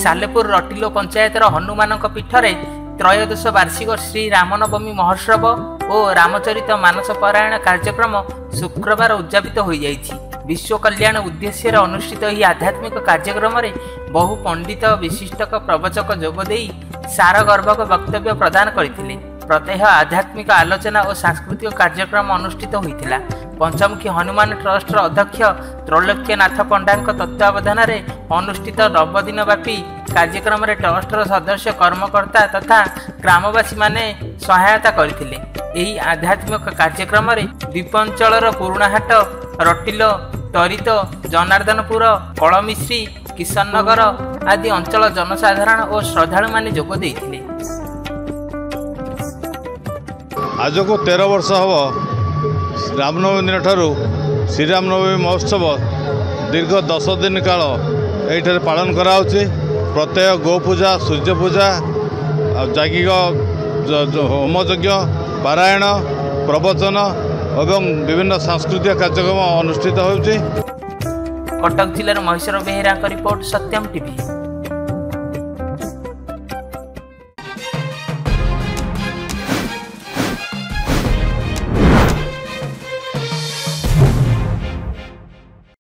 सालेपुर रटिलो पंचायतर हनुमान पीठरे त्रयोदश वार्षिक श्री रामनवमी महोत्सव और रामचरित मानस पारायण कार्यक्रम शुक्रवार उद्यापित हो जाइछि। विश्व कल्याण उद्देश्य अनुष्ठित यह आध्यात्मिक कार्यक्रम में बहु पंडित विशिष्टक प्रवचक जोगदे सारगर्भक वक्तव्य प्रदान करथिले। प्रत्यह आध्यात्मिक आलोचना और सांस्कृतिक कार्यक्रम अनुष्ठित होइथिला। पंचमुखी हनुमान ट्रस्ट अध्यक्ष त्रैलोक्यनाथ पंडा तत्वावधान अनुष्ठित नवदिन व्यापी कार्यक्रम में ट्रस्टर सदस्य कर्मकर्ता तथा ग्रामवासी माने सहायता करथिले। एही आध्यात्मिक कार्यक्रम में द्वीपांचल पुरुणाहाट रटिलो तरित जनार्दनपुर कलमिश्री किशननगर आदि अंचल जनसाधारण और श्रद्धालु माने जोग देइथिले। आज को 13 वर्ष हम रामनवमी दिन ठारू श्रीरामनवमी महोत्सव दीर्घ 10 दिन काल ये पालन कराउछि। प्रत्यय गो पूजा सूर्य पूजा जागिक होमयज्ञ पारायण प्रवचन एवं विभिन्न सांस्कृतिक कार्यक्रम अनुष्ठित होउछि। कटक जिलार महेश्वर बेहेरा रिपोर्ट सत्यम टीवी।